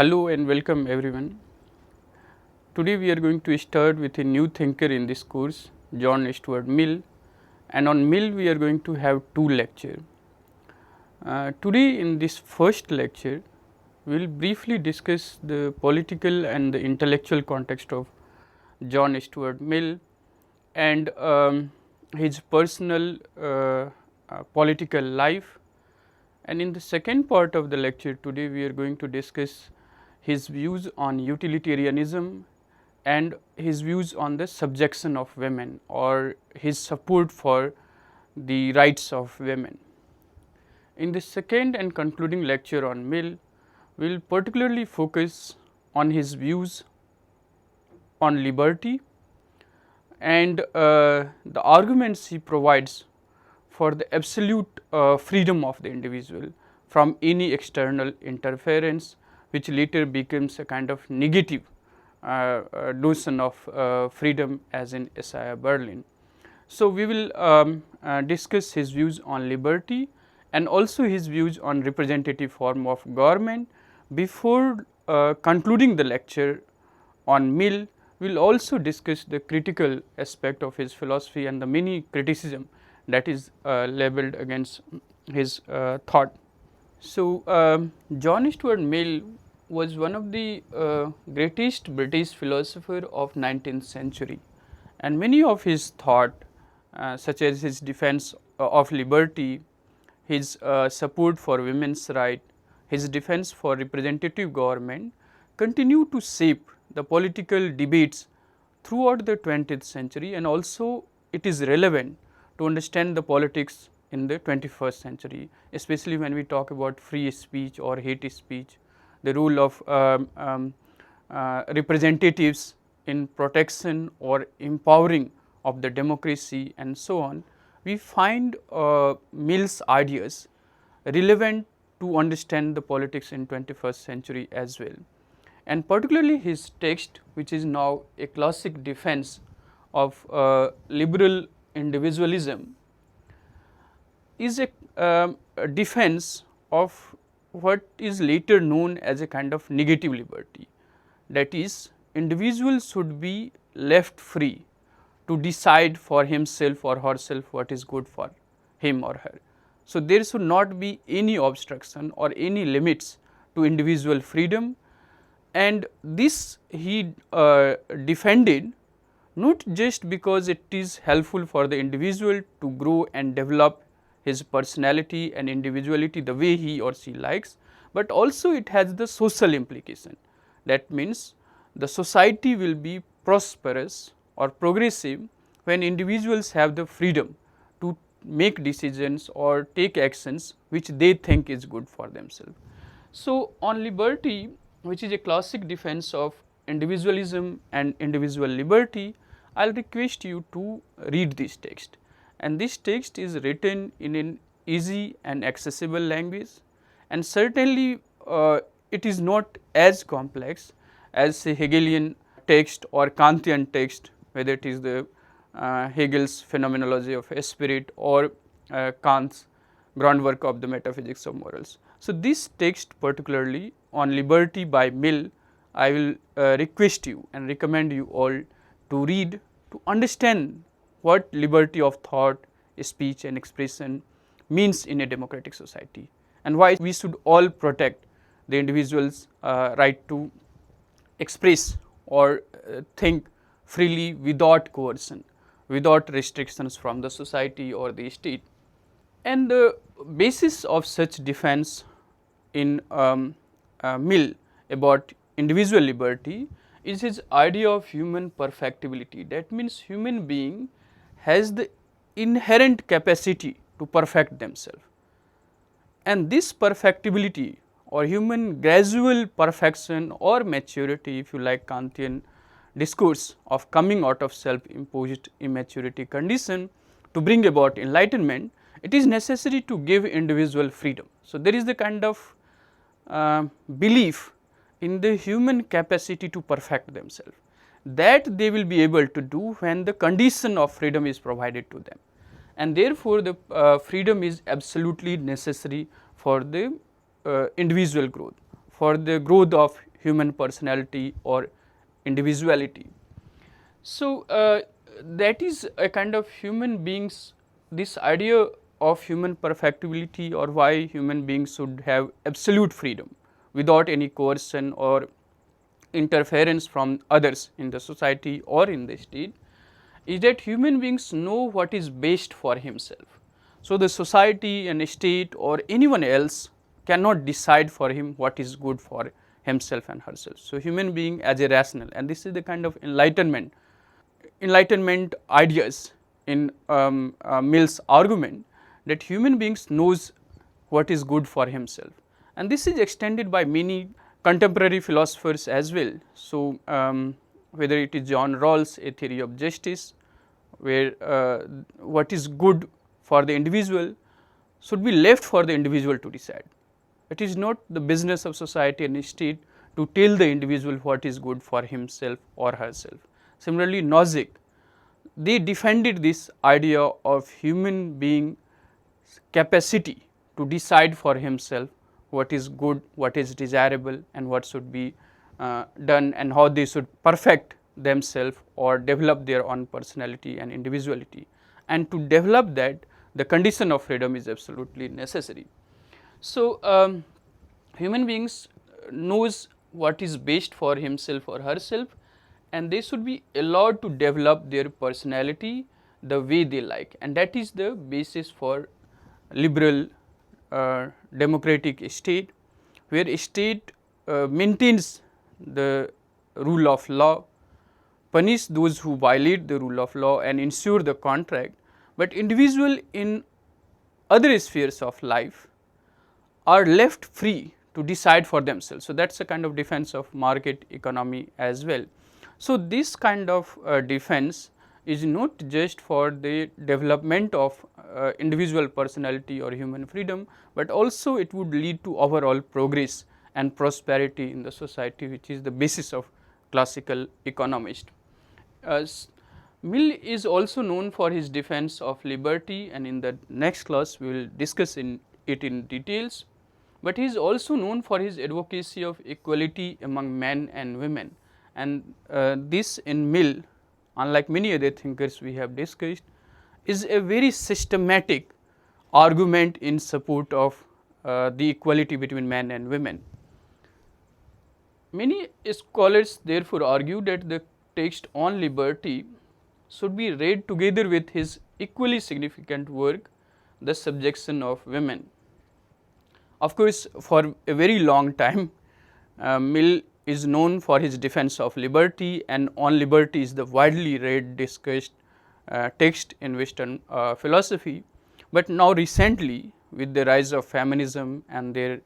Hello and welcome everyone. Today we are going to start with a new thinker in this course, John Stuart Mill, and on Mill we are going to have two lectures. Today in this first lecture, we will briefly discuss the political and the intellectual context of John Stuart Mill and his personal political life. And in the second part of the lecture today, we are going to discuss his views on utilitarianism and his views on the subjection of women or his support for the rights of women. In the second and concluding lecture on Mill, we will particularly focus on his views on liberty and the arguments he provides for the absolute freedom of the individual from any external interference, which later becomes a kind of negative notion of freedom as in Isaiah Berlin. So, we will discuss his views on liberty and also his views on representative form of government. Before concluding the lecture on Mill, we will also discuss the critical aspect of his philosophy and the many criticism that is labeled against his thought. So, John Stuart Mill was one of the greatest British philosopher of 19th century, and many of his thought such as his defense of liberty, his support for women's right, his defense for representative government continue to shape the political debates throughout the 20th century, and also it is relevant to understand the politics in the 21st century, especially when we talk about free speech or hate speech, the role of representatives in protection or empowering of the democracy and so on. We find Mill's ideas relevant to understand the politics in 21st century as well, and particularly his text, which is now a classic defense of liberal individualism, is a defense of what is later known as a kind of negative liberty, that is, individuals should be left free to decide for himself or herself what is good for him or her. So, there should not be any obstruction or any limits to individual freedom, and this he defended not just because it is helpful for the individual to grow and develop his personality and individuality the way he or she likes, but also it has the social implication. That means, the society will be prosperous or progressive when individuals have the freedom to make decisions or take actions which they think is good for themselves. So, on liberty, which is a classic defense of individualism and individual liberty, I will request you to read this text, and this text is written in an easy and accessible language, and certainly it is not as complex as say Hegelian text or Kantian text, whether it is the Hegel's phenomenology of spirit or Kant's groundwork of the metaphysics of morals. So, this text particularly on liberty by Mill, I will request you and recommend you all to read to understand what liberty of thought, speech and expression means in a democratic society, and why we should all protect the individual's right to express or think freely without coercion, without restrictions from the society or the state. And the basis of such defense in Mill about individual liberty is his idea of human perfectibility. That means, human being has the inherent capacity to perfect themselves, and this perfectibility or human gradual perfection or maturity, if you like Kantian discourse of coming out of self imposed immaturity condition to bring about enlightenment, it is necessary to give individual freedom. So, there is the kind of belief in the human capacity to perfect themselves that they will be able to do when the condition of freedom is provided to them, and therefore, the freedom is absolutely necessary for the individual growth, for the growth of human personality or individuality. So, that is a kind of human beings, this idea of human perfectibility, or why human beings should have absolute freedom without any coercion or interference from others in the society or in the state, is that human beings know what is best for himself. So, the society and state or anyone else cannot decide for him what is good for himself and herself. So, human being as a rational, and this is the kind of enlightenment ideas in Mill's argument, that human beings knows what is good for himself, and this is extended by many contemporary philosophers as well. So, whether it is John Rawls, A Theory of Justice, where what is good for the individual should be left for the individual to decide. It is not the business of society and state to tell the individual what is good for himself or herself. Similarly, Nozick, they defended this idea of human being capacity to decide for himself what is good, what is desirable, and what should be done, and how they should perfect themselves or develop their own personality and individuality. And to develop that, the condition of freedom is absolutely necessary. So, human beings knows what is best for himself or herself, and they should be allowed to develop their personality the way they like, and that is the basis for liberal democratic state, where a state maintains the rule of law, punish those who violate the rule of law and ensure the contract, but individual in other spheres of life are left free to decide for themselves. So, that is a kind of defense of market economy as well. So, this kind of defense is not just for the development of individual personality or human freedom, but also it would lead to overall progress and prosperity in the society, which is the basis of classical economist. Mill is also known for his defense of liberty, and in the next class we will discuss it in details, but he is also known for his advocacy of equality among men and women, and this in Mill, unlike many other thinkers we have discussed, is a very systematic argument in support of the equality between men and women. Many scholars therefore argue that the text on liberty should be read together with his equally significant work, The Subjection of Women. Of course, for a very long time, Mill is known for his defense of liberty, and on liberty is the widely read, discussed text in Western philosophy. But now recently, with the rise of feminism and their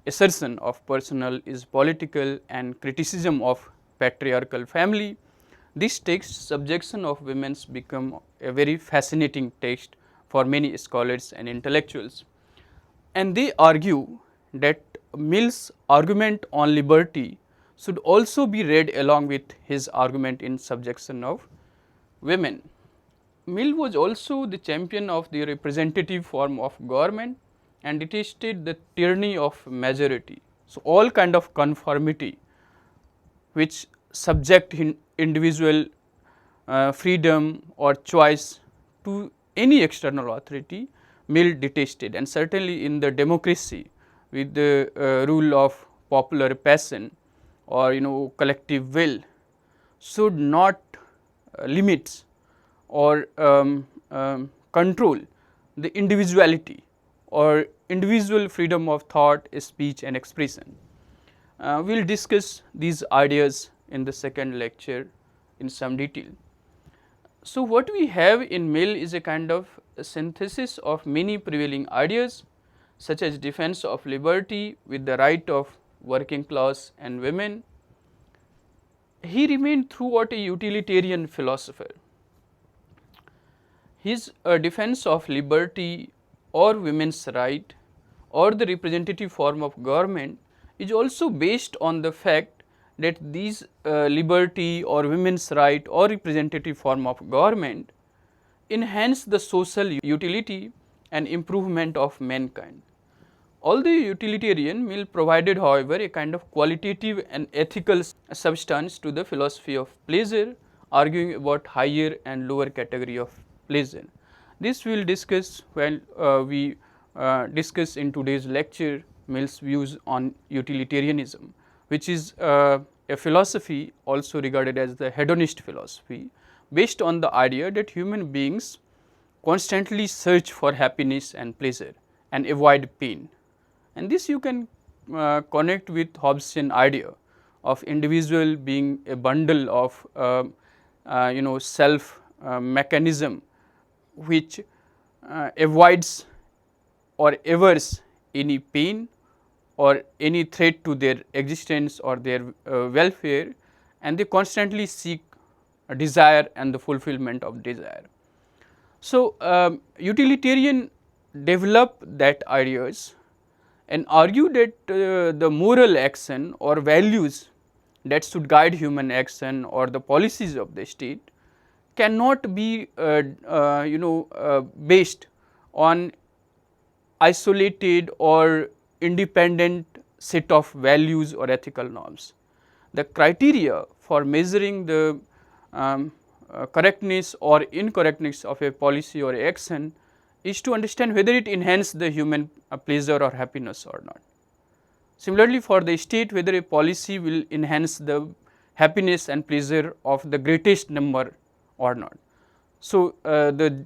assertion of personal is political and criticism of patriarchal family, this text, Subjection of Women's, become a very fascinating text for many scholars and intellectuals. And they argue that Mill's argument on liberty should also be read along with his argument in Subjection of Women. Mill was also the champion of the representative form of government and detested the tyranny of majority. So, all kind of conformity which subject individual freedom or choice to any external authority, Mill detested, and certainly in the democracy with the rule of popular passion or collective will should not limit or control the individuality or individual freedom of thought, speech and expression. We will discuss these ideas in the second lecture in some detail. So, what we have in Mill is a kind of a synthesis of many prevailing ideas, such as defense of liberty with the right of working class and women. He remained throughout a utilitarian philosopher. His defense of liberty or women's right or the representative form of government is also based on the fact that these liberty or women's right or representative form of government enhance the social utility and improvement of mankind. Although utilitarian, Mill provided, however, a kind of qualitative and ethical substance to the philosophy of pleasure, arguing about higher and lower category of pleasure. This we will discuss when we discuss in today's lecture Mill's views on utilitarianism, which is a philosophy also regarded as the hedonist philosophy, based on the idea that human beings constantly search for happiness and pleasure and avoid pain. And this you can connect with Hobbesian idea of individual being a bundle of self mechanism which avoids or avers any pain or any threat to their existence or their welfare, and they constantly seek a desire and the fulfillment of desire. So, utilitarian develop that ideas and argue that the moral action or values that should guide human action or the policies of the state cannot be based on isolated or independent set of values or ethical norms. The criteria for measuring the correctness or incorrectness of a policy or action is to understand whether it enhances the human pleasure or happiness or not. Similarly, for the state, whether a policy will enhance the happiness and pleasure of the greatest number or not. So, the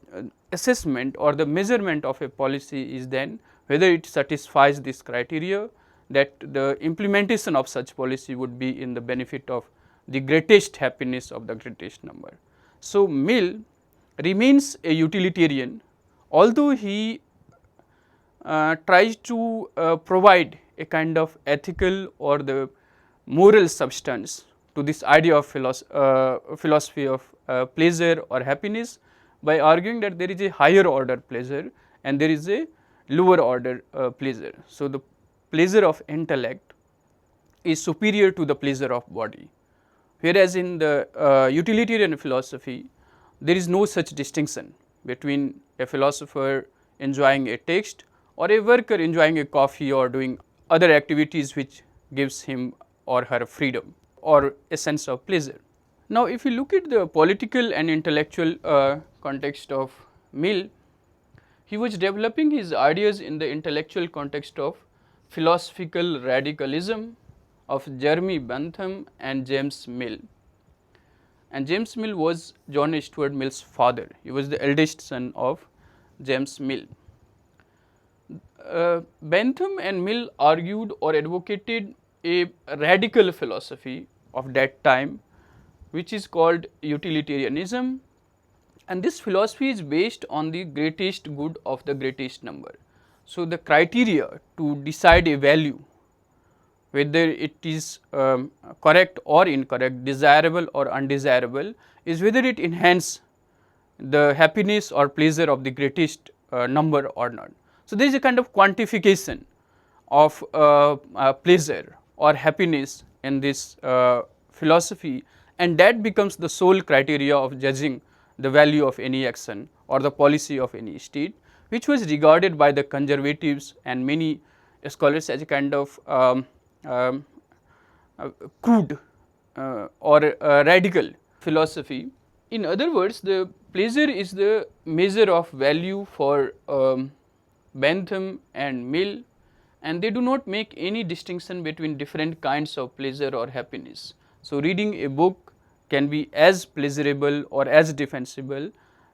assessment or the measurement of a policy is then whether it satisfies this criteria, that the implementation of such policy would be in the benefit of the greatest happiness of the greatest number. So, Mill remains a utilitarian, although he tries to provide a kind of ethical or the moral substance to this idea of philosophy of pleasure or happiness, by arguing that there is a higher order pleasure and there is a lower order pleasure. So, the pleasure of intellect is superior to the pleasure of body, whereas in the utilitarian philosophy there is no such distinction between a philosopher enjoying a text or a worker enjoying a coffee or doing other activities which gives him or her freedom or a sense of pleasure. Now, if you look at the political and intellectual context of Mill, he was developing his ideas in the intellectual context of philosophical radicalism of Jeremy Bentham and James Mill. And James Mill was John Stuart Mill's father. He was the eldest son of James Mill. Bentham and Mill argued or advocated a radical philosophy of that time, which is called utilitarianism, and this philosophy is based on the greatest good of the greatest number. So, the criteria to decide a value, whether it is correct or incorrect, desirable or undesirable, is whether it enhances the happiness or pleasure of the greatest number or not. So, there is a kind of quantification of pleasure or happiness in this philosophy, and that becomes the sole criteria of judging the value of any action or the policy of any state, which was regarded by the conservatives and many scholars as a kind of crude or radical philosophy. In other words, the pleasure is the measure of value for Bentham and Mill, and they do not make any distinction between different kinds of pleasure or happiness. So, reading a book can be as pleasurable or as defensible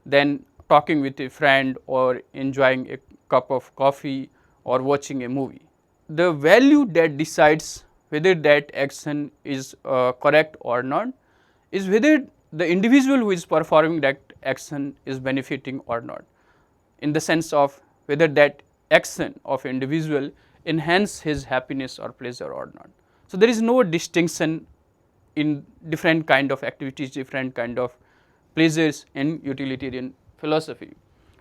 than talking with a friend or enjoying a cup of coffee or watching a movie. The value that decides whether that action is correct or not is whether the individual who is performing that action is benefiting or not, in the sense of whether that action of individual enhance his happiness or pleasure or not. So, there is no distinction in different kind of activities, different kind of pleasures in utilitarian philosophy,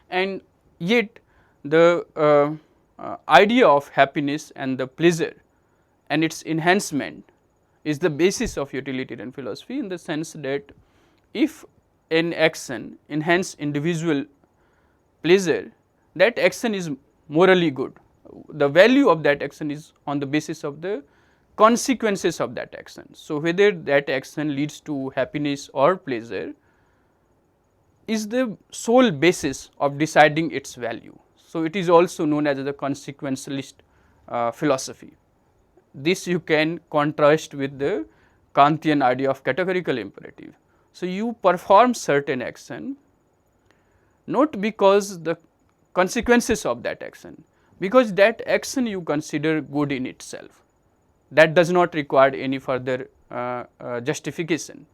and yet the idea of happiness and the pleasure and its enhancement is the basis of utilitarian philosophy, in the sense that if an action enhance individual pleasure, that action is morally good. the value of that action is on the basis of the consequences of that action. So, whether that action leads to happiness or pleasure is the sole basis of deciding its value. So, it is also known as the consequentialist philosophy. This you can contrast with the Kantian idea of categorical imperative. So, you perform certain action not because the consequences of that action, because that action you consider good in itself, that does not require any further justification.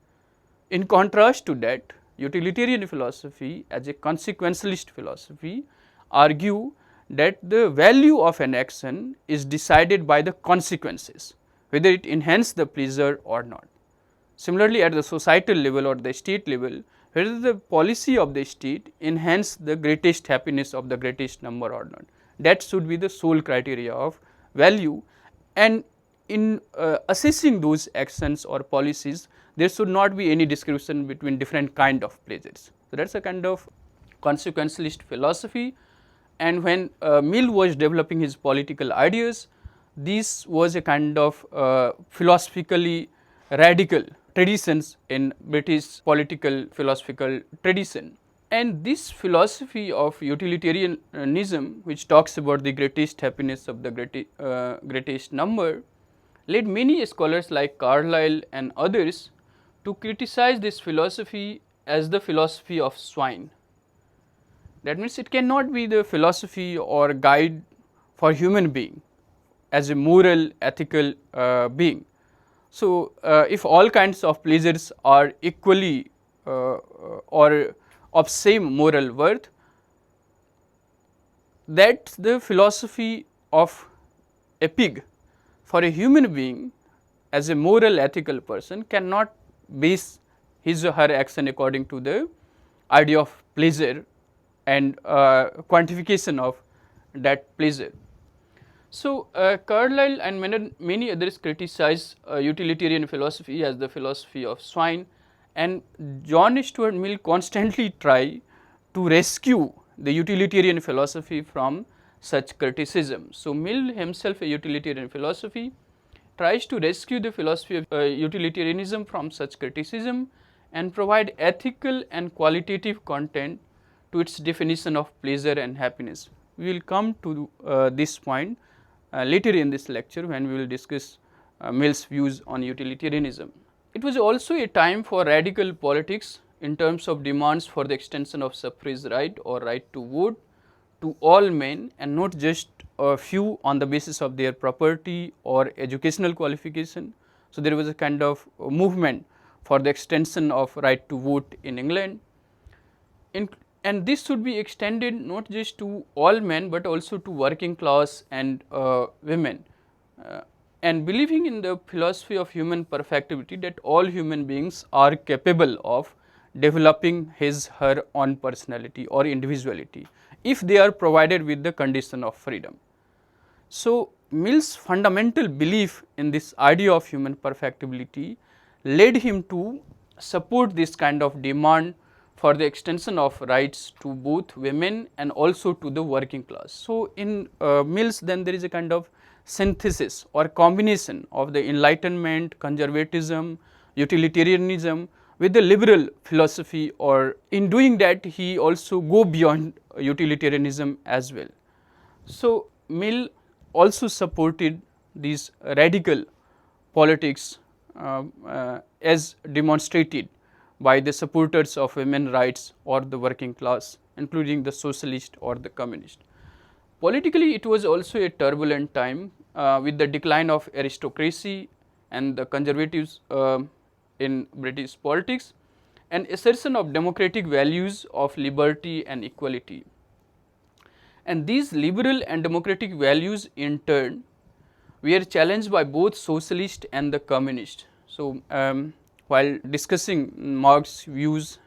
In contrast to that, utilitarian philosophy as a consequentialist philosophy argue that the value of an action is decided by the consequences, whether it enhances the pleasure or not. Similarly, at the societal level or the state level, whether the policy of the state enhance the greatest happiness of the greatest number or not, that should be the sole criteria of value. And in assessing those actions or policies, there should not be any discrimination between different kind of pleasures. So, that is a kind of consequentialist philosophy. And when Mill was developing his political ideas, this was a kind of philosophically radical traditions in British political philosophical tradition. And this philosophy of utilitarianism, which talks about the greatest happiness of the greatest number, led many scholars like Carlyle and others to criticize this philosophy as the philosophy of swine. That means it cannot be the philosophy or guide for human being as a moral, ethical being. So, if all kinds of pleasures are equally or of same moral worth, that the philosophy of a pig for a human being as a moral, ethical person cannot base his or her action according to the idea of pleasure and quantification of that pleasure. So, Carlyle and many others criticize utilitarian philosophy as the philosophy of swine, and John Stuart Mill constantly try to rescue the utilitarian philosophy from such criticism. So, Mill himself, a utilitarian philosophy, tries to rescue the philosophy of utilitarianism from such criticism and provide ethical and qualitative content to its definition of pleasure and happiness. We will come to this point later in this lecture when we will discuss Mill's views on utilitarianism. It was also a time for radical politics in terms of demands for the extension of suffrage right or right to vote to all men and not just a few on the basis of their property or educational qualification. So, there was a kind of movement for the extension of right to vote in England. And this should be extended not just to all men, but also to working class and women. And believing in the philosophy of human perfectibility, that all human beings are capable of developing his her own personality or individuality if they are provided with the condition of freedom. So, Mill's fundamental belief in this idea of human perfectibility led him to support this kind of demand for the extension of rights to both women and also to the working class. So, in Mill's then there is a kind of synthesis or combination of the enlightenment, conservatism, utilitarianism with the liberal philosophy, or in doing that he also go beyond utilitarianism as well. So, Mill also supported these radical politics as demonstrated by the supporters of women's rights or the working class, including the socialist or the communist. Politically, it was also a turbulent time with the decline of aristocracy and the conservatives in British politics and assertion of democratic values of liberty and equality. And these liberal and democratic values in turn were challenged by both socialist and the communist. So, while discussing Marx's views,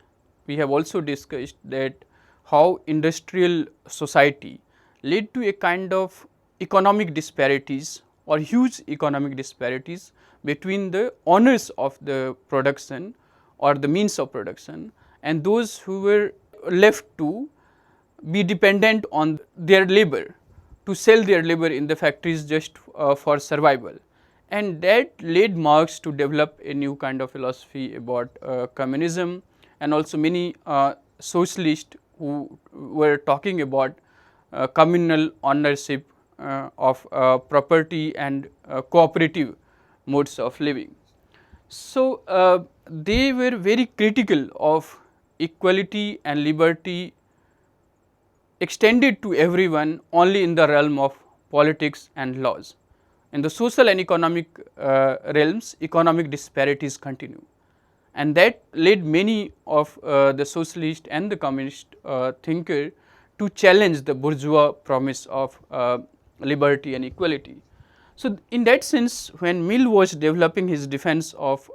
we have also discussed that how industrial society led to a kind of economic disparities or huge economic disparities between the owners of the production or the means of production and those who were left to be dependent on their labor to sell their labor in the factories just for survival. And that led Marx to develop a new kind of philosophy about communism, and also many socialists who were talking about communal ownership of property and cooperative modes of living. So, they were very critical of equality and liberty extended to everyone only in the realm of politics and laws. In the social and economic realms, economic disparities continue, and that led many of the socialist and the communist thinker to challenge the bourgeois promise of liberty and equality. So, in that sense, when Mill was developing his defense of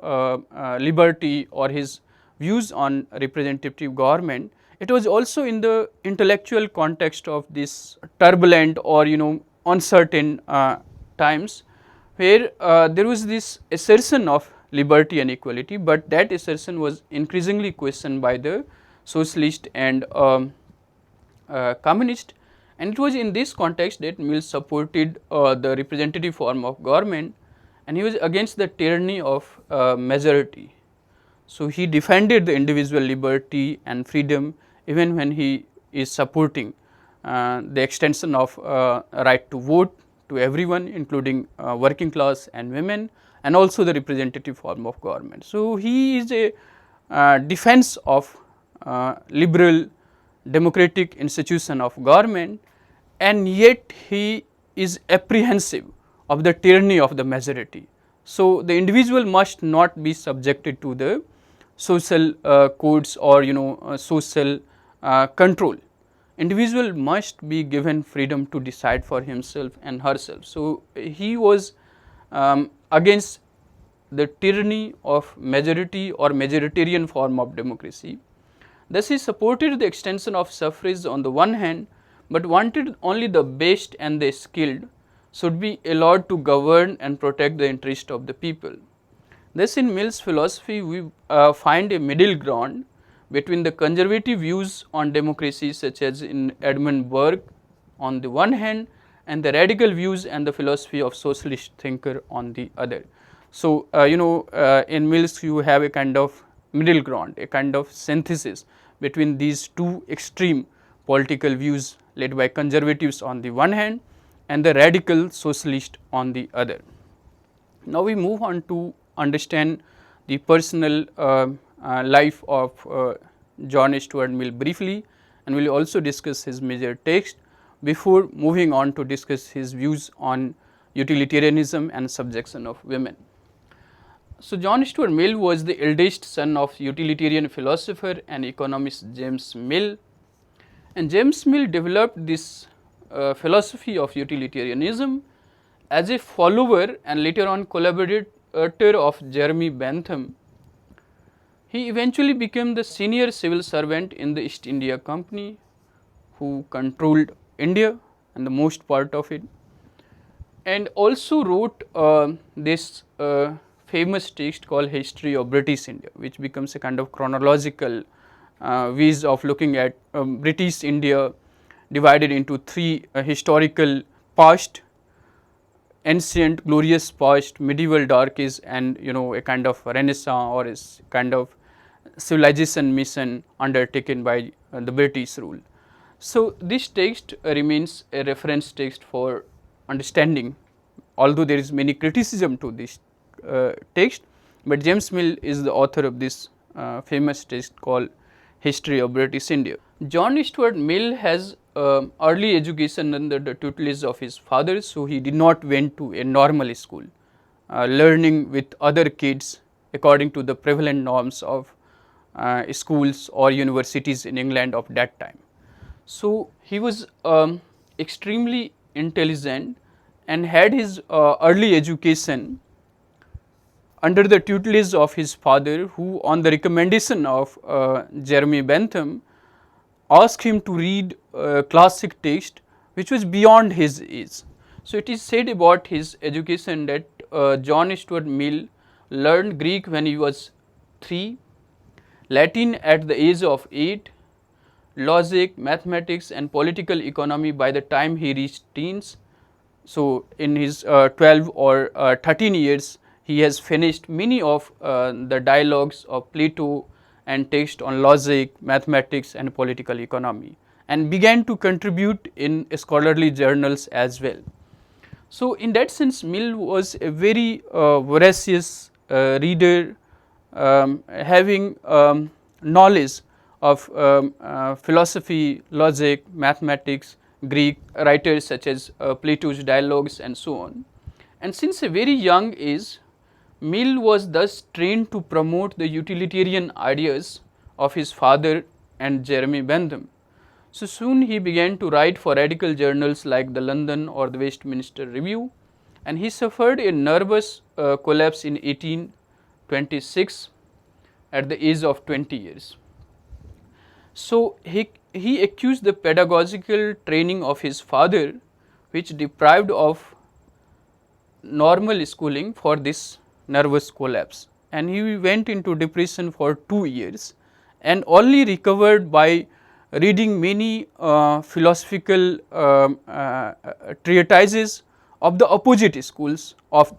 liberty or his views on representative government, it was also in the intellectual context of this turbulent or uncertain times, where there was this assertion of liberty and equality, but that assertion was increasingly questioned by the socialist and communist. And it was in this context that Mill supported the representative form of government, and he was against the tyranny of majority. So, he defended the individual liberty and freedom even when he is supporting the extension of right to vote to everyone, including working class and women, and also the representative form of government. So, he is a defense of liberal democratic institution of government, and yet he is apprehensive of the tyranny of the majority. So, the individual must not be subjected to the social codes or social control. Individual must be given freedom to decide for himself and herself. So, he was against the tyranny of majority or majoritarian form of democracy. Thus, he supported the extension of suffrage on the one hand, but wanted only the best and the skilled should be allowed to govern and protect the interest of the people. Thus, in Mill's philosophy, we find a middle ground between the conservative views on democracy, such as in Edmund Burke on the one hand, and the radical views and the philosophy of socialist thinker on the other. So, in Mill's you have a kind of middle ground, a kind of synthesis between these two extreme political views led by conservatives on the one hand and the radical socialist on the other. Now, we move on to understand the personal life of John Stuart Mill briefly, and we will also discuss his major text before moving on to discuss his views on utilitarianism and subjection of women. So, John Stuart Mill was the eldest son of utilitarian philosopher and economist James Mill, and James Mill developed this philosophy of utilitarianism as a follower and later on collaborator of Jeremy Bentham. He eventually became the senior civil servant in the East India Company, who controlled India and the most part of it, and also wrote this famous text called History of British India, which becomes a kind of chronological ways of looking at British India divided into three historical past, ancient glorious past, medieval dark age, and a kind of renaissance or a kind of civilization mission undertaken by the British rule. So, this text remains a reference text for understanding, although there is many criticism to this text, but James Mill is the author of this famous text called History of British India. John Stuart Mill has early education under the tutelage of his father, so he did not went to a normal school, learning with other kids according to the prevalent norms of schools or universities in England of that time. So, he was extremely intelligent and had his early education under the tutelage of his father, who on the recommendation of Jeremy Bentham asked him to read classic text which was beyond his age. So, it is said about his education that John Stuart Mill learned Greek when he was 3, Latin at the age of 8, logic, mathematics and political economy by the time he reached teens. So, in his 12 or 13 years, he has finished many of the dialogues of Plato and text on logic, mathematics and political economy, and began to contribute in scholarly journals as well. So, in that sense, Mill was a very voracious reader, having knowledge of philosophy, logic, mathematics, Greek writers such as Plato's dialogues and so on. And since a very young age, Mill was thus trained to promote the utilitarian ideas of his father and Jeremy Bentham. So, soon he began to write for radical journals like the London or the Westminster Review, and he suffered a nervous collapse in 1826 at the age of 20 years. So, he accused the pedagogical training of his father, which deprived of normal schooling, for this nervous collapse, and he went into depression for 2 years and only recovered by reading many philosophical treatises of the opposite schools of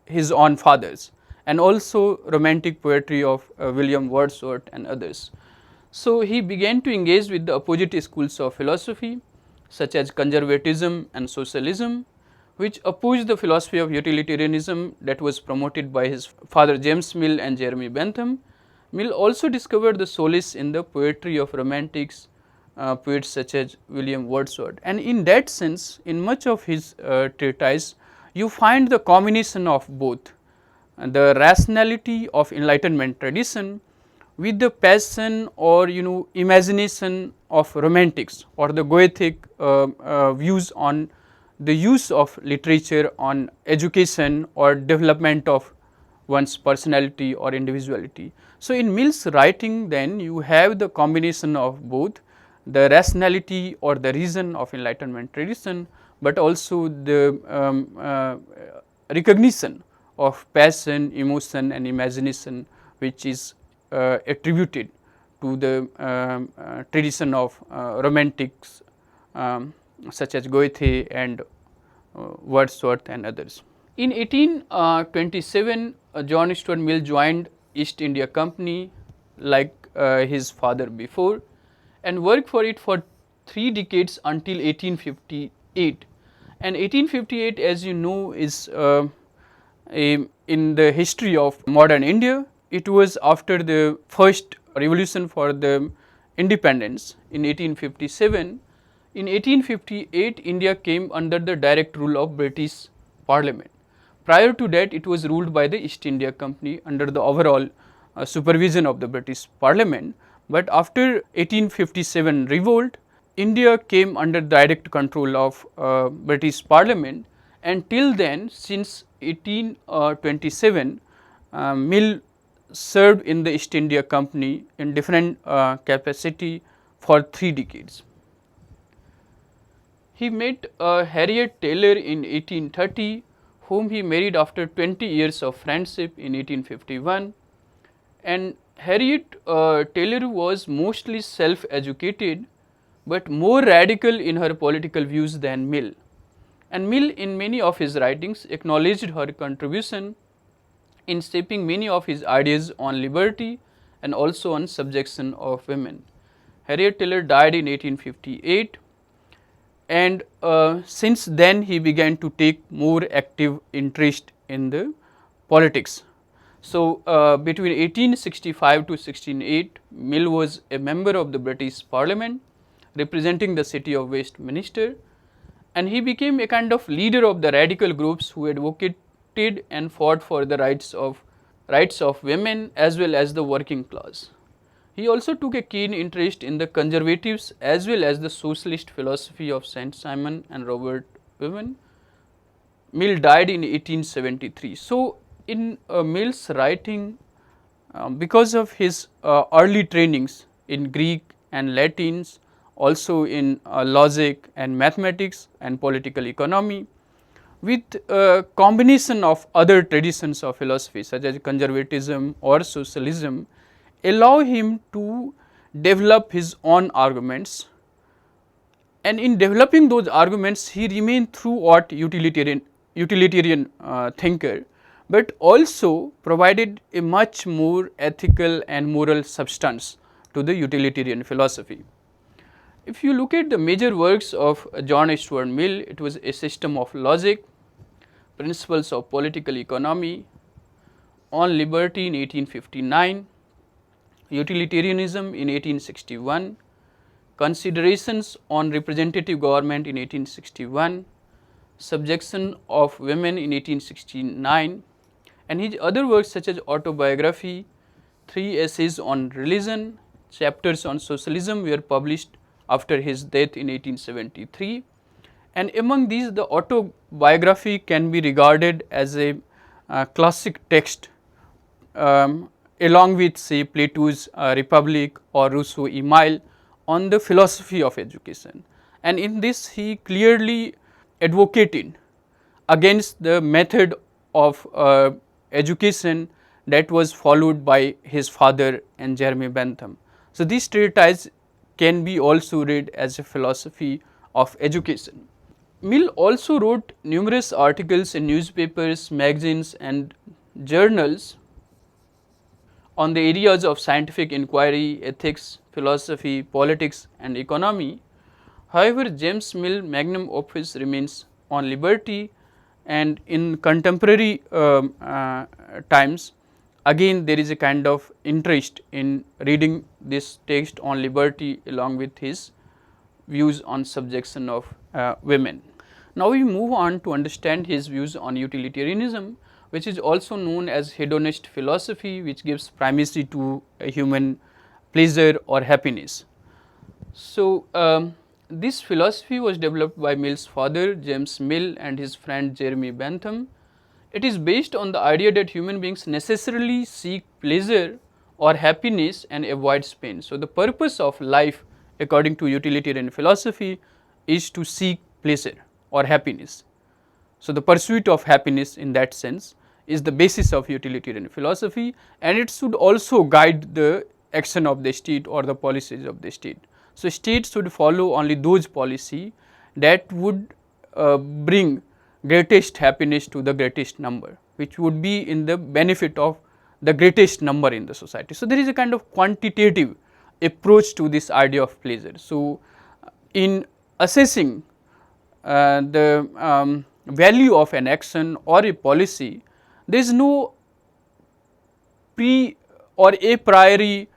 his own fathers, and also romantic poetry of William Wordsworth and others. So, he began to engage with the opposite schools of philosophy such as conservatism and socialism, which opposed the philosophy of utilitarianism that was promoted by his father James Mill and Jeremy Bentham. Mill also discovered the solace in the poetry of romantics, poets such as William Wordsworth, and in that sense, in much of his treatise, you find the combination of both the rationality of Enlightenment tradition with the passion or imagination of romantics or the Goethic views on the use of literature on education or development of one's personality or individuality. So, in Mill's writing, then you have the combination of both the rationality or the reason of Enlightenment tradition, but also the recognition of passion, emotion and imagination, which is attributed to the tradition of romantics such as Goethe and Wordsworth and others. In 1827, John Stuart Mill joined East India Company like his father before, and worked for it for 3 decades until 1858. And 1858, as you know, is in the history of modern India. It was after the first revolution for the independence in 1857. In 1858, India came under the direct rule of British Parliament. Prior to that, it was ruled by the East India Company under the overall supervision of the British Parliament. But after 1857 revolt, India came under direct control of British Parliament, and till then, since 1827, Mill served in the East India Company in different capacity for 3 decades. He met Harriet Taylor in 1830, whom he married after 20 years of friendship in 1851, and Harriet Taylor was mostly self-educated, but more radical in her political views than Mill. And Mill, in many of his writings, acknowledged her contribution in shaping many of his ideas on liberty and also on subjection of women. Harriet Taylor died in 1858, and since then he began to take more active interest in the politics. So, between 1865 to 1608, Mill was a member of the British Parliament representing the city of Westminster, and he became a kind of leader of the radical groups who advocated and fought for the rights of women as well as the working class. He also took a keen interest in the conservatives as well as the socialist philosophy of Saint Simon and Robert Owen. Mill died in 1873. So, in Mill's writing, because of his early trainings in Greek and Latins, also in logic and mathematics and political economy, with a combination of other traditions of philosophy such as conservatism or socialism, allow him to develop his own arguments, and in developing those arguments he remained throughout utilitarian thinker, but also provided a much more ethical and moral substance to the utilitarian philosophy. If you look at the major works of John Stuart Mill, it was A System of Logic, Principles of Political Economy, On Liberty in 1859, Utilitarianism in 1861, Considerations on Representative Government in 1861, Subjection of Women in 1869, and his other works such as Autobiography, 3 essays on religion, chapters on socialism were published after his death in 1873, and among these the autobiography can be regarded as a classic text along with say Plato's Republic or Rousseau Emile on the philosophy of education, and in this he clearly advocated against the method of education that was followed by his father and Jeremy Bentham. So, this treatise can be also read as a philosophy of education. Mill also wrote numerous articles in newspapers, magazines and journals on the areas of scientific inquiry, ethics, philosophy, politics and economy. However, James Mill magnum opus remains On Liberty, and in contemporary times again there is a kind of interest in reading this text on liberty along with his views on subjection of women. Now, we move on to understand his views on utilitarianism, which is also known as hedonist philosophy, which gives primacy to a human pleasure or happiness. So, this philosophy was developed by Mill's father James Mill and his friend Jeremy Bentham. It is based on the idea that human beings necessarily seek pleasure or happiness and avoid pain. So, the purpose of life according to utilitarian philosophy is to seek pleasure or happiness. So, the pursuit of happiness in that sense is the basis of utilitarian philosophy, and it should also guide the action of the state or the policies of the state. So, state should follow only those policy that would bring greatest happiness to the greatest number, which would be in the benefit of the greatest number in the society. So, there is a kind of quantitative approach to this idea of pleasure. So, in assessing the value of an action or a policy, there is no pre or a priori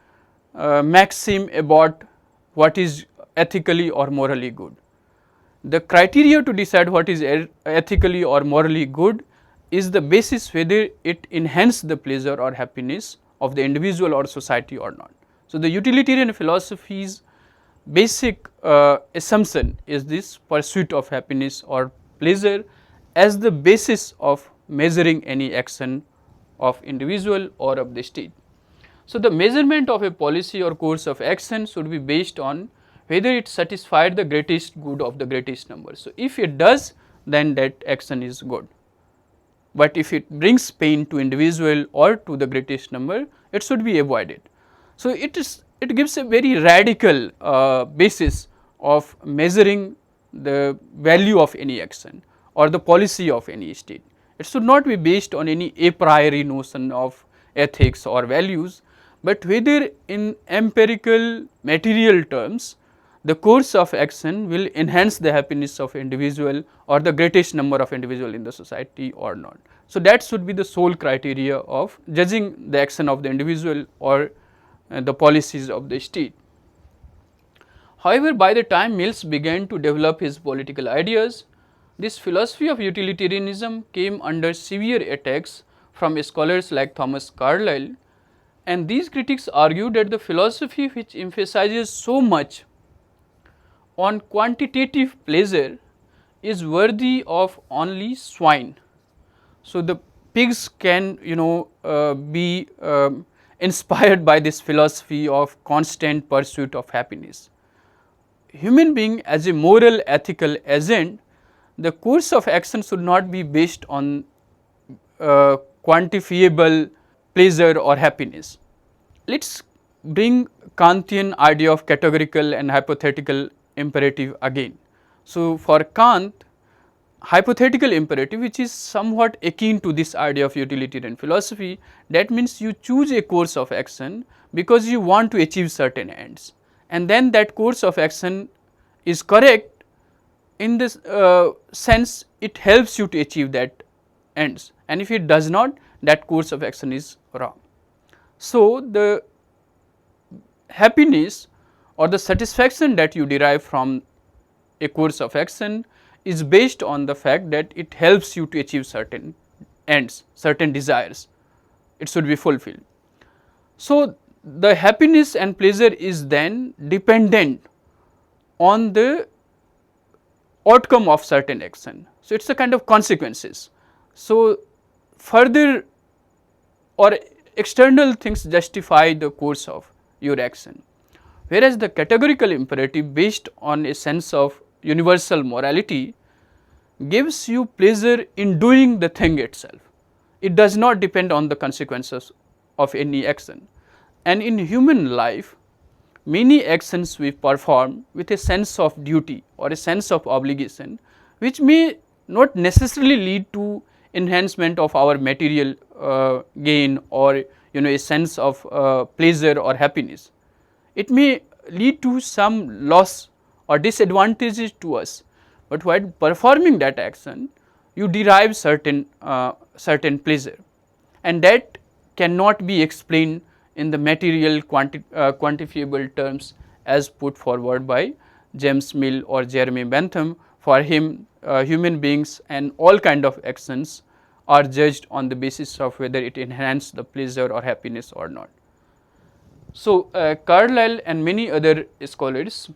maxim about what is ethically or morally good. The criteria to decide what is ethically or morally good is the basis whether it enhances the pleasure or happiness of the individual or society or not. So, the utilitarian philosophy's basic assumption is this pursuit of happiness or pleasure as the basis of measuring any action of individual or of the state. So, the measurement of a policy or course of action should be based on whether it satisfied the greatest good of the greatest number. So, if it does, then that action is good, but if it brings pain to individual or to the greatest number, it should be avoided. So, it gives a very radical basis of measuring the value of any action or the policy of any state. It should not be based on any a priori notion of ethics or values, but whether in empirical material terms the course of action will enhance the happiness of individual or the greatest number of individual in the society or not. So, that should be the sole criteria of judging the action of the individual or the policies of the state. However, by the time Mills began to develop his political ideas, this philosophy of utilitarianism came under severe attacks from scholars like Thomas Carlyle, and these critics argued that the philosophy which emphasizes so much on quantitative pleasure is worthy of only swine. So, the pigs can be inspired by this philosophy of constant pursuit of happiness. Human being as a moral ethical agent, the course of action should not be based on quantifiable pleasure or happiness. Let us bring Kantian idea of categorical and hypothetical imperative again. So, for Kant, hypothetical imperative, which is somewhat akin to this idea of utilitarian philosophy, that means you choose a course of action because you want to achieve certain ends, and then that course of action is correct in this sense it helps you to achieve that ends, and if it does not, that course of action is wrong. So, the happiness or the satisfaction that you derive from a course of action is based on the fact that it helps you to achieve certain ends, certain desires, it should be fulfilled. So, the happiness and pleasure is then dependent on the outcome of certain action. So, it is a kind of consequences. So, further or external things justify the course of your action, whereas the categorical imperative based on a sense of universal morality gives you pleasure in doing the thing itself. It does not depend on the consequences of any action, and in human life many actions we perform with a sense of duty or a sense of obligation, which may not necessarily lead to enhancement of our material gain or a sense of pleasure or happiness. It may lead to some loss or disadvantages to us, but while performing that action you derive certain pleasure, and that cannot be explained in the material quantifiable terms as put forward by James Mill or Jeremy Bentham. For him, human beings and all kind of actions are judged on the basis of whether it enhances the pleasure or happiness or not. So, Carlyle and many other scholars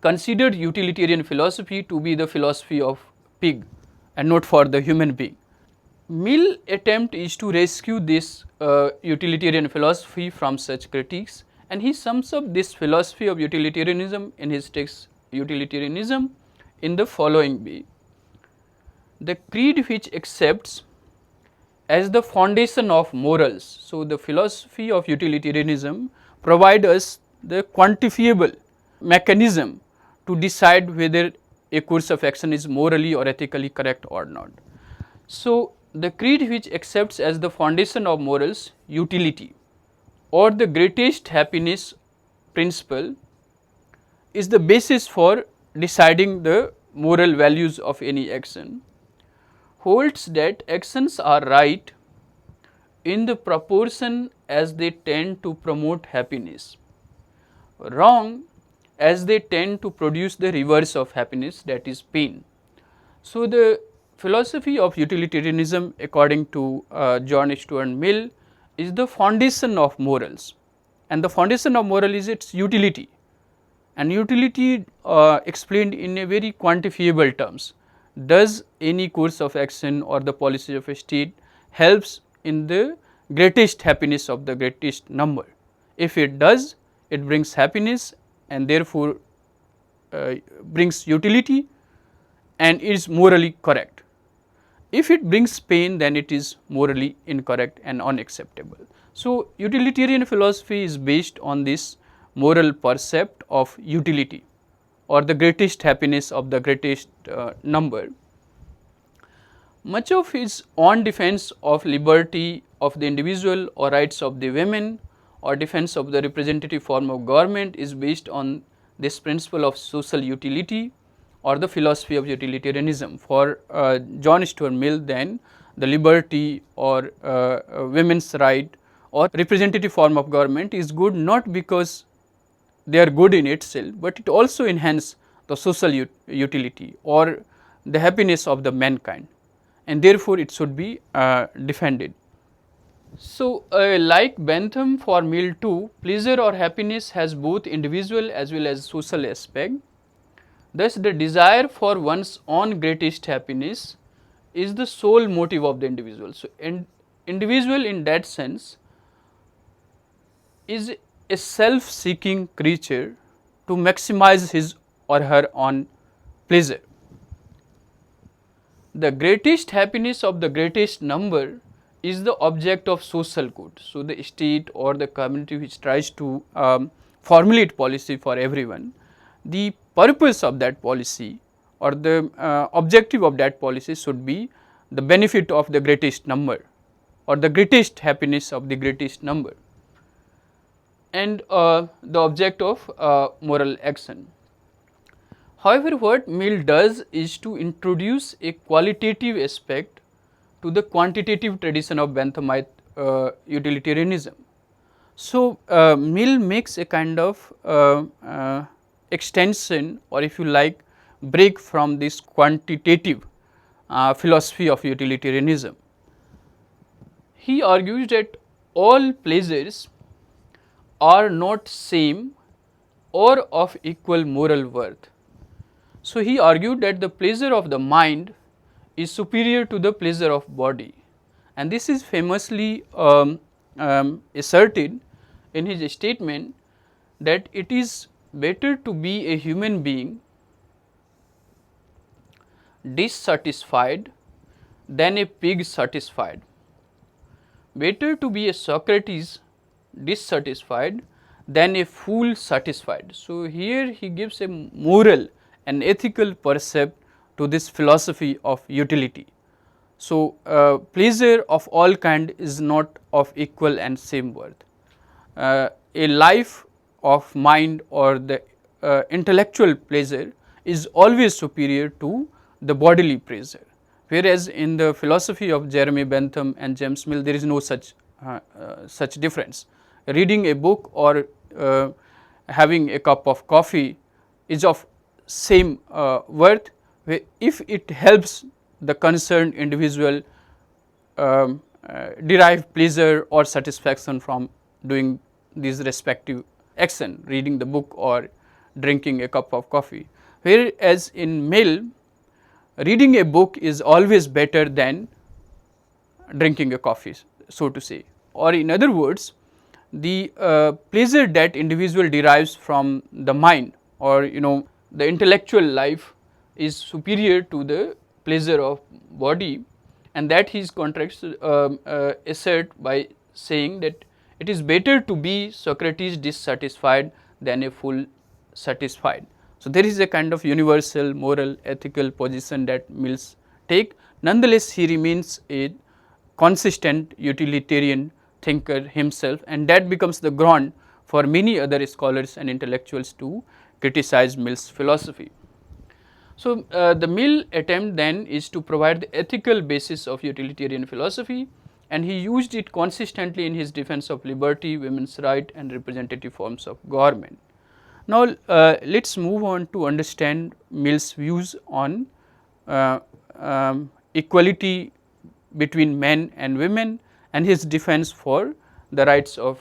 considered utilitarian philosophy to be the philosophy of pig and not for the human being. Mill attempt is to rescue this utilitarian philosophy from such critiques, and he sums up this philosophy of utilitarianism in his text Utilitarianism in the following way: the creed which accepts as the foundation of morals. So, the philosophy of utilitarianism provides us the quantifiable mechanism to decide whether a course of action is morally or ethically correct or not. So, the creed which accepts as the foundation of morals utility or the greatest happiness principle is the basis for deciding the moral values of any action, holds that actions are right in the proportion as they tend to promote happiness, wrong as they tend to produce the reverse of happiness, that is pain. So, the philosophy of utilitarianism according to John Stuart Mill is the foundation of morals, and the foundation of moral is its utility, and utility explained in a very quantifiable terms. Does any course of action or the policy of a state helps in the greatest happiness of the greatest number? If it does, it brings happiness and therefore brings utility and is morally correct. If it brings pain, then it is morally incorrect and unacceptable. So, utilitarian philosophy is based on this moral percept of utility or the greatest happiness of the greatest number. Much of his own defense of liberty of the individual or rights of the women or defense of the representative form of government is based on this principle of social utility or the philosophy of utilitarianism. For John Stuart Mill, then the liberty or women's right or representative form of government is good not because they are good in itself, but it also enhances the social utility or the happiness of the mankind, and therefore it should be defended. So, like Bentham, for Mill too, pleasure or happiness has both individual as well as social aspect. Thus, the desire for one's own greatest happiness is the sole motive of the individual. So, individual in that sense is a self-seeking creature to maximize his or her own pleasure. The greatest happiness of the greatest number is the object of social good. So, the state or the community which tries to formulate policy for everyone, the purpose of that policy or the objective of that policy should be the benefit of the greatest number or the greatest happiness of the greatest number, and the object of moral action. However, what Mill does is to introduce a qualitative aspect to the quantitative tradition of Benthamite utilitarianism. So, Mill makes a kind of extension, or if you like, break from this quantitative philosophy of utilitarianism. He argues that all pleasures are not same or of equal moral worth. So, he argued that the pleasure of the mind is superior to the pleasure of body, and this is famously asserted in his statement that it is better to be a human being dissatisfied than a pig satisfied, better to be a Socrates dissatisfied than a fool satisfied. So, here he gives a moral and ethical percept to this philosophy of utility. So, pleasure of all kind is not of equal and same worth. A life of mind or the intellectual pleasure is always superior to the bodily pleasure, whereas in the philosophy of Jeremy Bentham and James Mill there is no such difference. Reading a book or having a cup of coffee is of same worth if it helps the concerned individual derive pleasure or satisfaction from doing these respective action, reading the book or drinking a cup of coffee. Whereas in Mill, reading a book is always better than drinking a coffee, so to say, or in other words, the pleasure that individual derives from the mind or the intellectual life is superior to the pleasure of body, and that his contracts assert by saying that it is better to be Socrates dissatisfied than a fool satisfied. So, there is a kind of universal moral ethical position that Mills take. Nonetheless, he remains a consistent utilitarian thinker himself, and that becomes the ground for many other scholars and intellectuals to criticize Mill's philosophy. So, the Mill attempt then is to provide the ethical basis of utilitarian philosophy, and he used it consistently in his defense of liberty, women's right and representative forms of government. Now, let us move on to understand Mill's views on equality between men and women and his defense for the rights of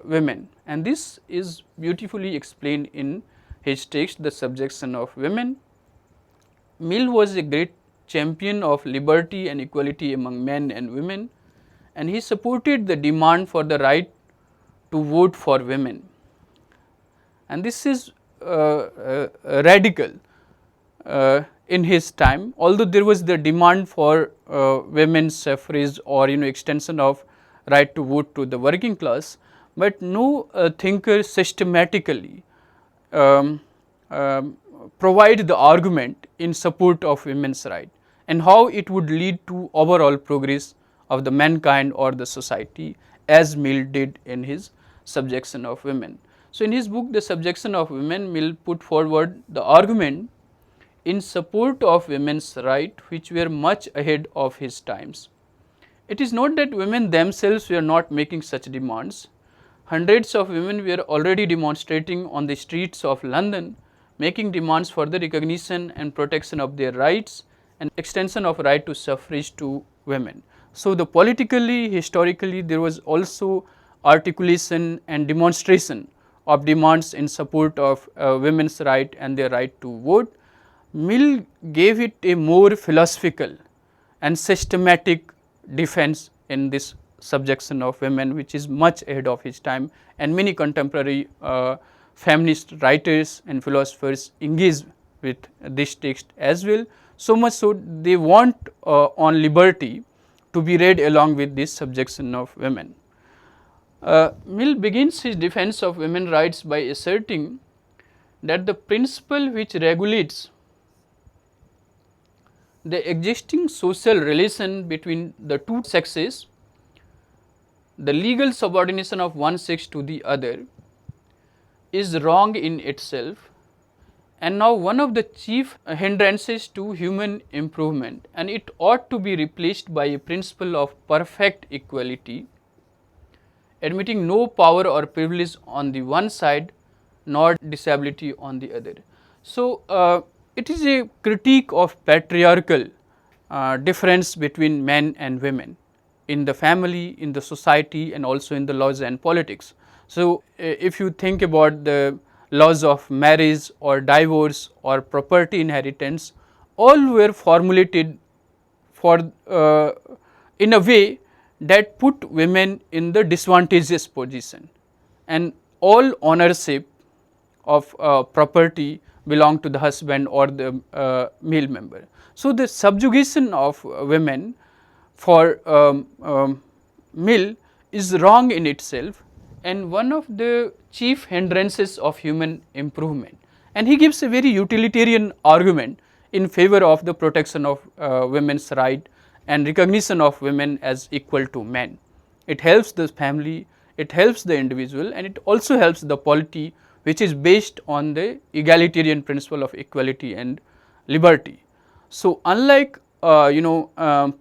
women, and this is beautifully explained in his text, The Subjection of Women. Mill was a great champion of liberty and equality among men and women, and he supported the demand for the right to vote for women, and this is radical in his time. Although there was the demand for women's suffrage or extension of right to vote to the working class, but no thinker systematically provide the argument in support of women's right and how it would lead to overall progress of the mankind or the society, as Mill did in his Subjection of Women. So, in his book The Subjection of Women, Mill put forward the argument in support of women's right which were much ahead of his times. It is not that women themselves were not making such demands. Hundreds of women were already demonstrating on the streets of London, making demands for the recognition and protection of their rights and extension of right to suffrage to women. So, the politically, historically, there was also articulation and demonstration of demands in support of women's right and their right to vote. Mill gave it a more philosophical and systematic defense in this Subjection of Women, which is much ahead of his time, and many contemporary feminist writers and philosophers engage with this text as well. So much so they want on liberty to be read along with this subjection of women. Mill begins his defense of women's rights by asserting that the principle which regulates the existing social relation between the two sexes, the legal subordination of one sex to the other, is wrong in itself, and now one of the chief hindrances to human improvement, and it ought to be replaced by a principle of perfect equality, admitting no power or privilege on the one side nor disability on the other. So, it is a critique of patriarchal difference between men and women in the family, in the society, and also in the laws and politics. So, if you think about the laws of marriage or divorce or property inheritance, all were formulated for in a way that put women in the disadvantageous position, and all ownership of property belong to the husband or the male member. So, the subjugation of women for male is wrong in itself, and one of the chief hindrances of human improvement, and he gives a very utilitarian argument in favor of the protection of women's right and recognition of women as equal to men. It helps the family, it helps the individual, and it also helps the polity, which is based on the egalitarian principle of equality and liberty. So, unlike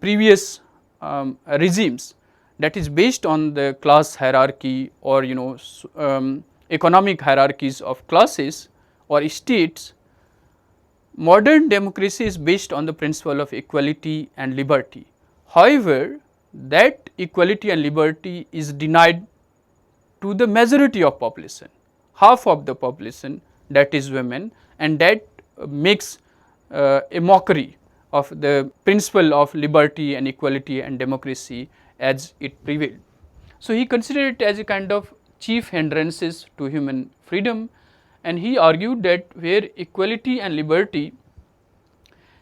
previous regimes that is based on the class hierarchy or economic hierarchies of classes or states, modern democracy is based on the principle of equality and liberty. However, that equality and liberty is denied to the majority of population, half of the population, that is women, and that makes a mockery of the principle of liberty and equality and democracy as it prevailed. So, he considered it as a kind of chief hindrances to human freedom, and he argued that where equality and liberty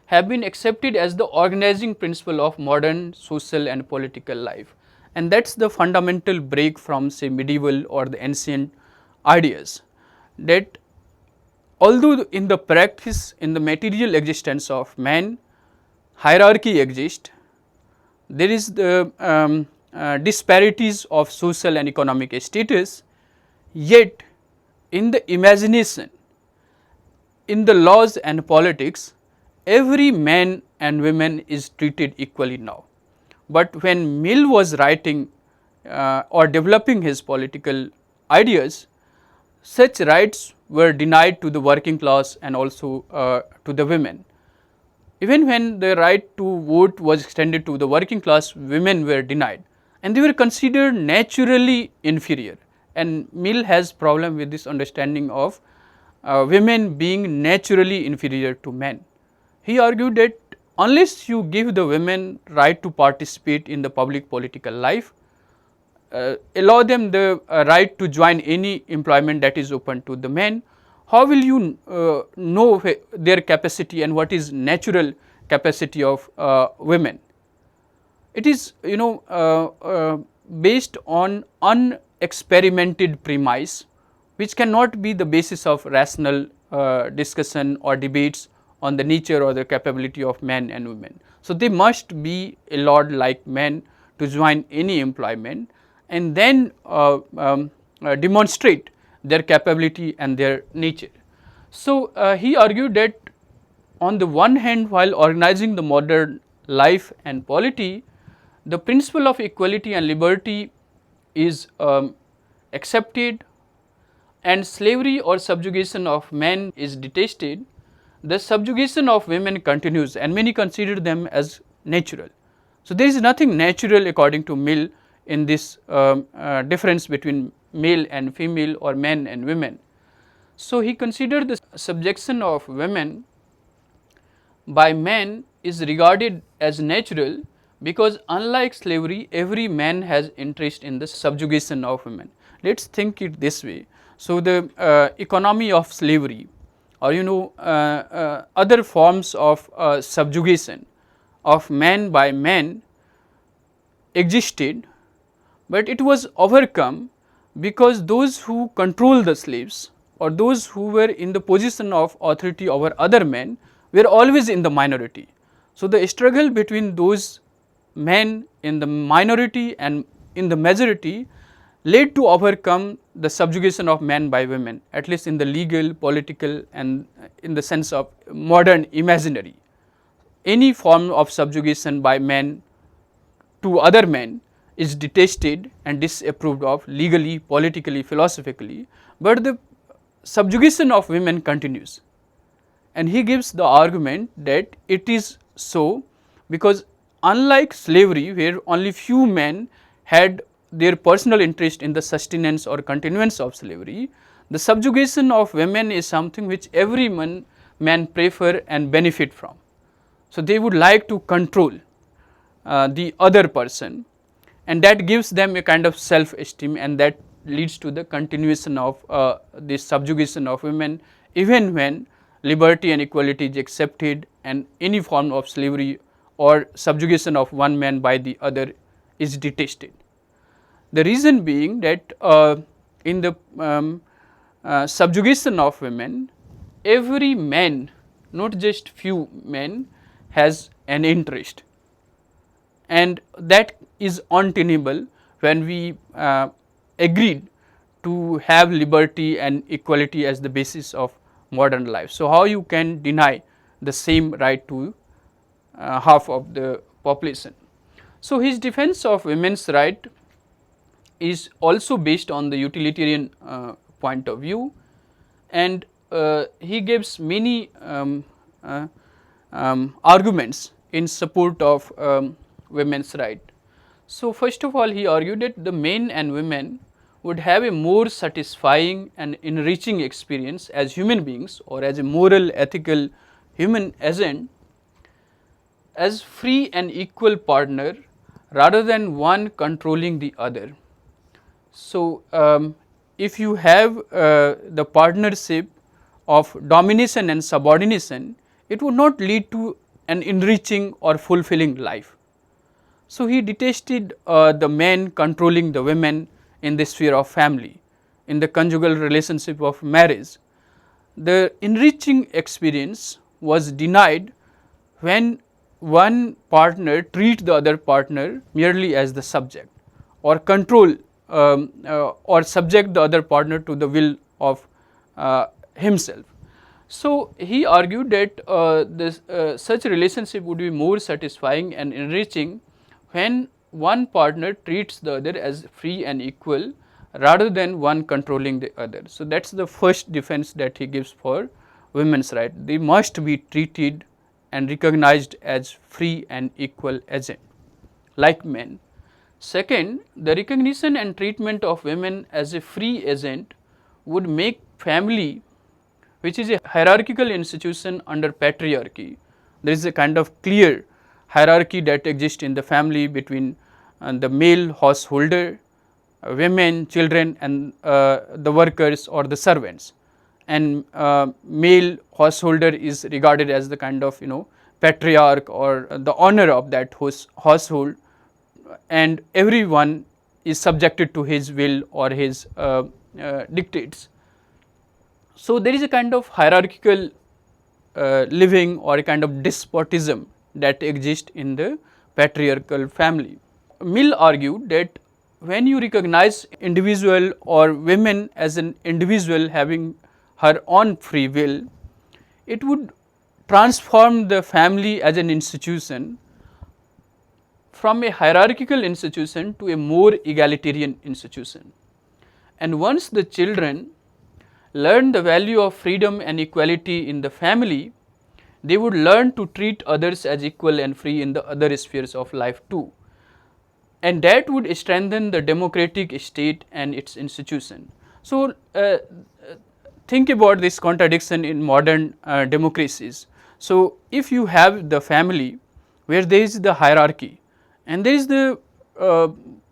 have been accepted as the organizing principle of modern social and political life, and that is the fundamental break from say medieval or the ancient ideas, that although in the practice, in the material existence of man, hierarchy exists, there is the disparities of social and economic status, yet in the imagination, in the laws and politics, every man and woman is treated equally now. But when Mill was writing or developing his political ideas, such rights were denied to the working class and also to the women. Even when the right to vote was extended to the working class, women were denied, and they were considered naturally inferior, and Mill has problem with this understanding of women being naturally inferior to men. He argued that unless you give the women right to participate in the public political life, allow them the right to join any employment that is open to the men, how will you know their capacity and what is natural capacity of women? It is based on unexperimented premise, which cannot be the basis of rational discussion or debates on the nature or the capability of men and women. So, they must be allowed like men to join any employment and then demonstrate their capability and their nature. So, he argued that on the one hand, while organizing the modern life and polity, the principle of equality and liberty is accepted, and slavery or subjugation of men is detested, the subjugation of women continues, and many consider them as natural. So, there is nothing natural according to Mill in this difference between male and female or men and women. So, he considered the subjection of women by men is regarded as natural, because unlike slavery, every man has interest in the subjugation of women. Let us think it this way. So, the economy of slavery or other forms of subjugation of man by man existed, but it was overcome because those who control the slaves or those who were in the position of authority over other men were always in the minority. So, the struggle between those men in the minority and in the majority led to overcome the subjugation of men by women, at least in the legal, political and in the sense of modern imaginary. Any form of subjugation by men to other men is detested and disapproved of legally, politically, philosophically, but the subjugation of women continues. And he gives the argument that it is so because unlike slavery where only few men had their personal interest in the sustenance or continuance of slavery, the subjugation of women is something which every man prefer and benefit from. So, they would like to control the other person, and that gives them a kind of self esteem, and that leads to the continuation of this subjugation of women even when liberty and equality is accepted and any form of slavery or subjugation of one man by the other is detested. The reason being that in the subjugation of women, every man, not just few men, has an interest, and that is untenable when we agreed to have liberty and equality as the basis of modern life. So, how you can deny the same right to half of the population? So, his defense of women's right is also based on the utilitarian point of view, and he gives many arguments in support of women's right. So, first of all, he argued that the men and women would have a more satisfying and enriching experience as human beings or as a moral, ethical human agent as free and equal partner rather than one controlling the other. So, if you have the partnership of domination and subordination, it would not lead to an enriching or fulfilling life. So, he detested the men controlling the women in the sphere of family, in the conjugal relationship of marriage. The enriching experience was denied when one partner treats the other partner merely as the subject or control or subject the other partner to the will of himself. So, he argued that such relationship would be more satisfying and enriching when one partner treats the other as free and equal rather than one controlling the other. So, that is the first defense that he gives for women's right. They must be treated and recognized as free and equal agent like men. Second, the recognition and treatment of women as a free agent would make family, which is a hierarchical institution under patriarchy. There is a kind of clear hierarchy that exists in the family between the male householder, women, children and the workers or the servants, and male householder is regarded as the kind of patriarch or the owner of that household, and everyone is subjected to his will or his dictates. So, there is a kind of hierarchical living or a kind of despotism that exists in the patriarchal family. Mill argued that when you recognize individual or women as an individual having her own free will, it would transform the family as an institution from a hierarchical institution to a more egalitarian institution. And once the children learn the value of freedom and equality in the family, they would learn to treat others as equal and free in the other spheres of life too. And that would strengthen the democratic state and its institution. So, think about this contradiction in modern democracies. So, if you have the family where there is the hierarchy and there is the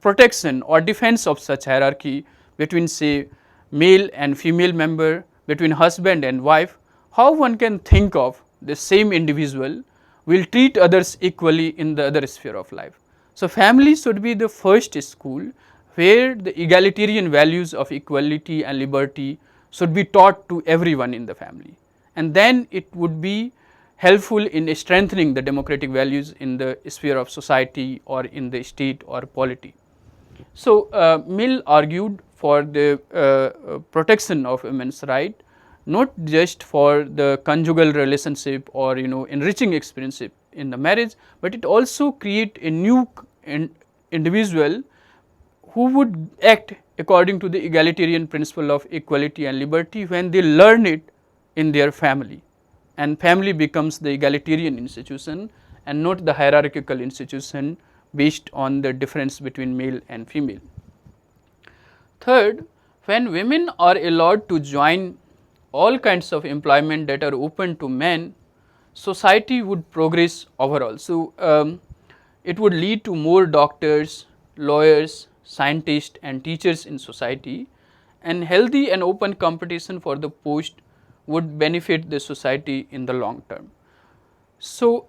protection or defense of such hierarchy between say male and female member, between husband and wife, how one can think of the same individual will treat others equally in the other sphere of life. So, family should be the first school where the egalitarian values of equality and liberty should be taught to everyone in the family, and then it would be helpful in strengthening the democratic values in the sphere of society or in the state or polity. So, Mill argued for the protection of women's right, not just for the conjugal relationship or enriching experience in the marriage, but it also create a new individual who would act according to the egalitarian principle of equality and liberty when they learn it in their family, and family becomes the egalitarian institution and not the hierarchical institution based on the difference between male and female. Third, when women are allowed to join all kinds of employment that are open to men, society would progress overall. So, it would lead to more doctors, lawyers, scientists and teachers in society, and healthy and open competition for the post would benefit the society in the long term. So,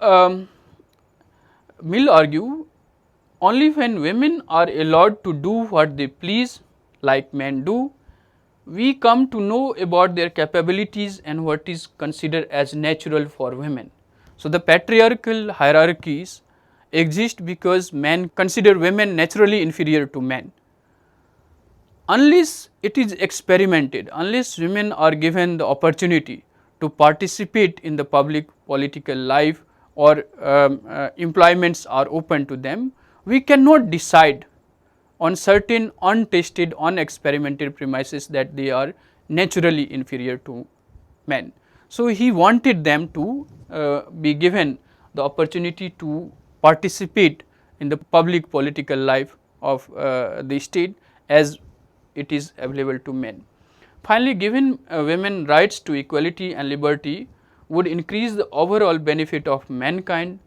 Mill argue only when women are allowed to do what they please like men do, we come to know about their capabilities and what is considered as natural for women. So, the patriarchal hierarchies exist because men consider women naturally inferior to men. Unless it is experimented, unless women are given the opportunity to participate in the public political life or employments are open to them, we cannot decide on certain untested, unexperimented premises that they are naturally inferior to men. So, he wanted them to be given the opportunity to participate in the public political life of the state as it is available to men. Finally, giving women rights to equality and liberty would increase the overall benefit of mankind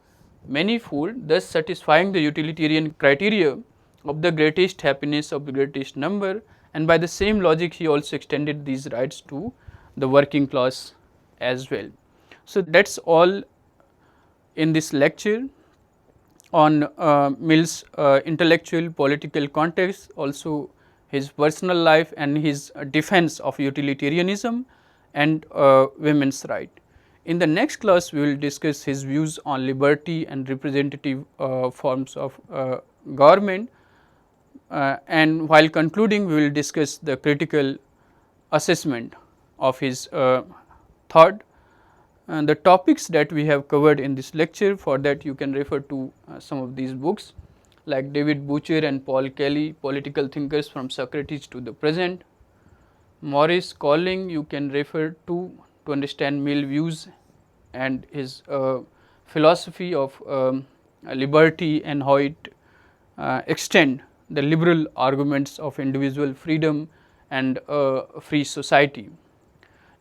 manifold, thus satisfying the utilitarian criteria of the greatest happiness of the greatest number, and by the same logic he also extended these rights to the working class as well. So, that is all in this lecture on Mill's intellectual political context, also his personal life and his defense of utilitarianism and women's right. In the next class, we will discuss his views on liberty and representative forms of government, and while concluding we will discuss the critical assessment of his thought. And the topics that we have covered in this lecture, for that you can refer to some of these books like David Butcher and Paul Kelly, Political Thinkers from Socrates to the Present. Maurice Colling you can refer to understand Mill views and his philosophy of liberty and how it extend the liberal arguments of individual freedom and free society.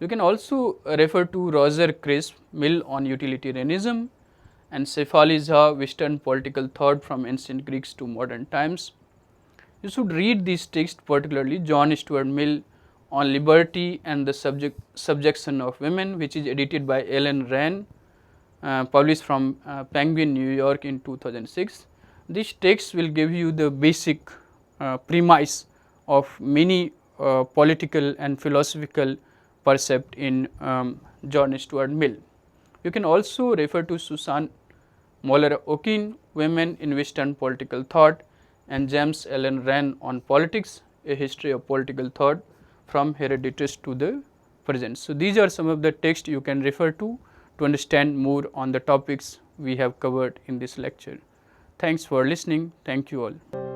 You can also refer to Roger Crisp, Mill on Utilitarianism, and Cephaly Jha, Western Political Thought from Ancient Greeks to Modern Times. You should read these texts, particularly John Stuart Mill on Liberty and the Subjection of Women, which is edited by Ellen Wren, published from Penguin, New York in 2006. This text will give you the basic premise of many political and philosophical percept in John Stuart Mill. You can also refer to Susan Moller Okin, Women in Western Political Thought, and James Allen Wren on Politics, a history of political thought from Herodotus to the present. So, these are some of the texts you can refer to understand more on the topics we have covered in this lecture. Thanks for listening. Thank you all.